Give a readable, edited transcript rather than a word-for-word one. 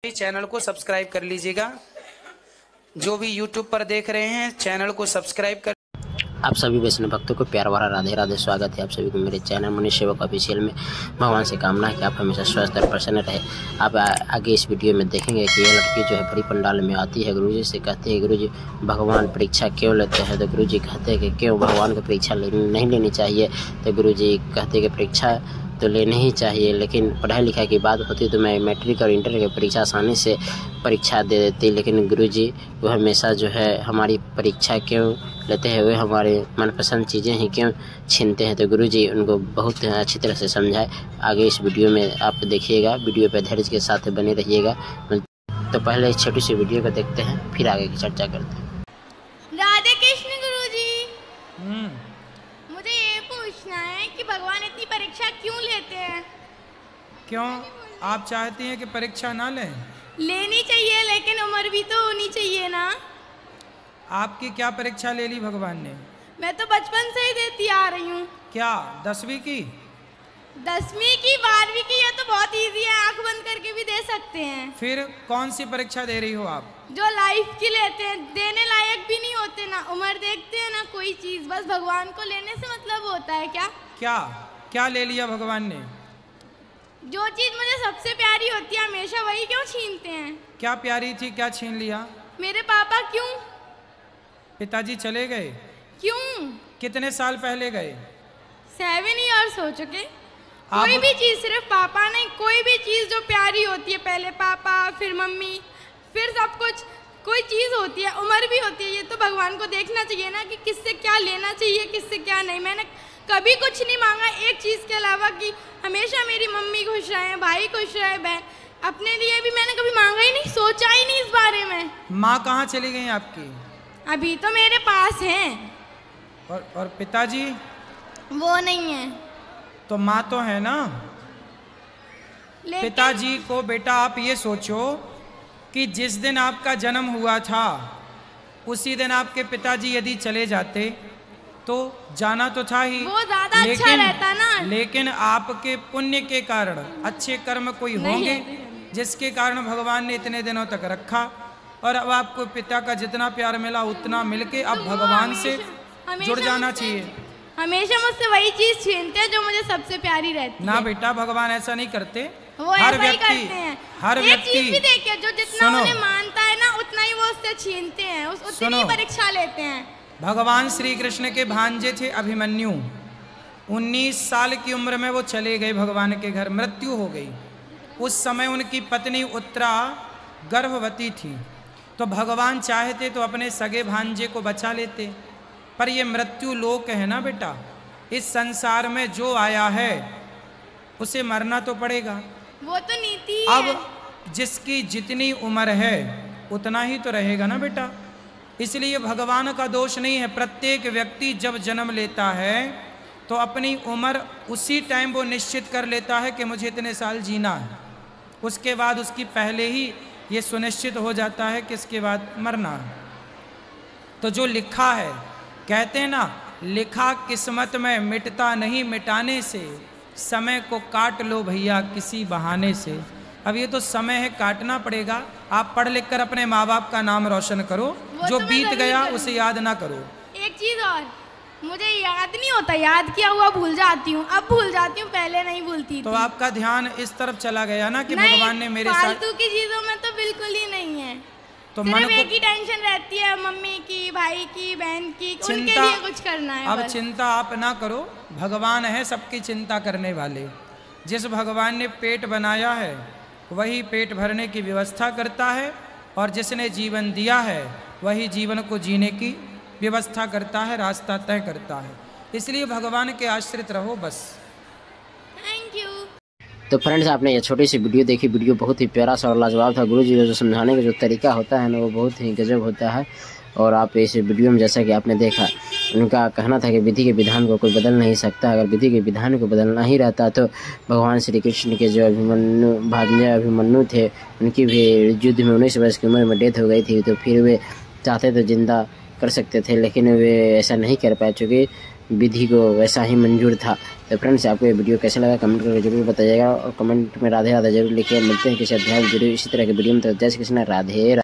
Channel को subscribe कर लीजिएगा। जो भी यूट्यूब पर देख रहे हैं चैनल को सब्सक्राइब कर। आप सभी वैष्णव भक्तों को प्यार भरा राधे राधे स्वागत है आप सभी को मेरे चैनल मुनि सेवक ऑफिशियल में। भगवान से कामना है कि आप हमेशा स्वस्थ और प्रसन्न रहे। आप आगे इस वीडियो में देखेंगे कि ये लड़की जो है बड़ी पंडाल में आती है, गुरुजी से कहती है गुरुजी भगवान परीक्षा क्यों लेते हैं। तो गुरुजी कहते हैं कि क्यों भगवान को परीक्षा नहीं लेनी चाहिए। तो गुरुजी कहते हैं कि परीक्षा तो लेनी ही चाहिए, लेकिन पढ़ाई लिखाई की बात होती तो मैं मैट्रिक और इंटर की परीक्षा आसानी से परीक्षा दे देती, लेकिन गुरुजी वो हमेशा जो है हमारी परीक्षा क्यों लेते हैं, वे हमारे मनपसंद चीज़ें ही क्यों छीनते हैं। तो गुरुजी उनको बहुत अच्छी तरह से समझाए। आगे इस वीडियो में आप देखिएगा, वीडियो पर धैर्य के साथ बने रहिएगा। तो पहले इस छोटी सी वीडियो को देखते हैं, फिर आगे की चर्चा करते हैं। राधे कृष्ण गुरुजी, मुझे ये पूछना है कि भगवान इतनी परीक्षा क्यों लेते हैं। क्यों आप चाहती हैं कि परीक्षा ना लें? लेनी चाहिए, लेकिन उम्र भी तो होनी चाहिए ना। आपकी क्या परीक्षा ले ली भगवान ने? मैं तो बचपन से ही देती आ रही हूँ। क्या 10वीं की? 10वीं की, 12वीं की, ये तो बहुत इजी है, आंख बंद करके भी दे सकते हैं। फिर कौन सी परीक्षा दे रही हो आप? जो लाइफ की लेते हैं, देने लायक भी नहीं होते ना, उम्र देखते हैं ना कोई चीज, बस भगवान को लेने से मतलब होता है क्या? क्या क्या ले लिया भगवान ने? जो चीज मुझे सबसे प्यारी होती है हमेशा वही क्यों छीनते हैं। क्या प्यारी थी, क्या छीन लिया? मेरे पापा। क्यों? पिताजी चले गए। क्यों? कितने साल पहले गए? 7 इयर्स हो चुके। कोई भी चीज, सिर्फ पापा नहीं, कोई भी चीज जो प्यारी होती है, पहले पापा फिर मम्मी फिर सब कुछ, कोई चीज होती है, उम्र भी होती है। ये तो भगवान को देखना चाहिए ना कि किससे क्या लेना चाहिए, किससे क्या नहीं। मैंने कभी कुछ नहीं मांगा एक चीज के अलावा कि हमेशा मेरी मम्मी खुश रहे, भाई खुश रहे, बहन। अपने लिए भी मैंने कभी मांगा ही नहीं, सोचा ही नहीं इस बारे में। माँ कहाँ चली गई आपकी? अभी तो मेरे पास हैं। और पिताजी? वो नहीं है। तो माँ तो है ना। पिताजी को बेटा आप ये सोचो कि जिस दिन आपका जन्म हुआ था उसी दिन आपके पिताजी यदि चले जाते तो जाना तो था ही, वो ज्यादा अच्छा रहता ना। लेकिन आपके पुण्य के कारण अच्छे कर्म कोई होंगे जिसके कारण भगवान ने इतने दिनों तक रखा, और अब आपको पिता का जितना प्यार मिला उतना मिलके अब भगवान से जुड़ जाना चाहिए। हमेशा मुझसे वही चीज छीनते हैं जो मुझे सबसे प्यारी रहती ना है। बेटा भगवान ऐसा नहीं करते। वो हर ऐसा ही करते हैं। हर व्यक्ति चीज भी देखिए, जो जितना उन्हें मानता है ना उतना ही वो उससे छीनते हैं, उतनी ही परीक्षा लेते हैं। भगवान श्री कृष्ण के भांजे थे अभिमन्यु। 19 साल की उम्र में वो चले गए भगवान के घर, मृत्यु हो गई। उस समय उनकी पत्नी उत्तरा गर्भवती थी, तो भगवान चाहते तो अपने सगे भांजे को बचा लेते, पर ये मृत्यु लोक है ना बेटा। इस संसार में जो आया है उसे मरना तो पड़ेगा। वो तो नीति है। अब जिसकी जितनी उम्र है उतना ही तो रहेगा ना बेटा। इसलिए भगवान का दोष नहीं है। प्रत्येक व्यक्ति जब जन्म लेता है तो अपनी उम्र उसी टाइम वो निश्चित कर लेता है कि मुझे इतने साल जीना है। उसके बाद उसकी पहले ही ये सुनिश्चित हो जाता है कि इसके बाद मरना है। तो जो लिखा है, कहते हैं ना, लिखा किस्मत में मिटता नहीं मिटाने से, समय को काट लो भैया किसी बहाने से। अब ये तो समय है, काटना पड़ेगा। आप पढ़ लिख कर अपने माँ बाप का नाम रोशन करो, जो बीत गया उसे याद ना करो। एक चीज और, मुझे याद नहीं होता, याद किया हुआ भूल जाती हूँ, अब भूल जाती हूँ, पहले नहीं भूलती तो थी। आपका ध्यान इस तरफ चला गया ना कि भगवान ने मेरे साथ। फालतू की चीजों में तो बिल्कुल ही नहीं है। तो सिर्फ एक ही टेंशन रहती है, मम्मी की, भाई की, बहन की, उनके लिए कुछ करना है। अब चिंता आप ना करो, भगवान है सबकी चिंता करने वाले। जिस भगवान ने पेट बनाया है वही पेट भरने की व्यवस्था करता है, और जिसने जीवन दिया है वही जीवन को जीने की व्यवस्था करता है, रास्ता तय करता है। इसलिए भगवान के आश्रित रहो बस। Thank you. तो फ्रेंड्स, आपने ये छोटी सी वीडियो देखी। वीडियो बहुत ही प्यारा सा और लाजवाब था। गुरुजी का जो समझाने का जो तरीका होता है ना, वो बहुत ही गजब होता है। और आप इस वीडियो में जैसा कि आपने देखा, उनका कहना था कि विधि के विधान को कोई बदल नहीं सकता। अगर विधि के विधान को बदलना ही रहता तो भगवान श्री कृष्ण के जो भांजे अभिमन्यु थे, उनकी भी युद्ध में 19 वर्ष की उम्र में डेथ हो गई थी। तो फिर वे चाहते तो जिंदा कर सकते थे, लेकिन वे ऐसा नहीं कर पाए, चूँकि विधि को वैसा ही मंजूर था। तो फ्रेंड्स, आपको ये वीडियो कैसा लगा कमेंट करके जरूर बताइएगा और कमेंट में राधे राधे जरूर लिखिए। मिलते हैं किसी अध्याय में जरूर इसी तरह के वीडियो में। तो जय श्री कृष्ण, राधे।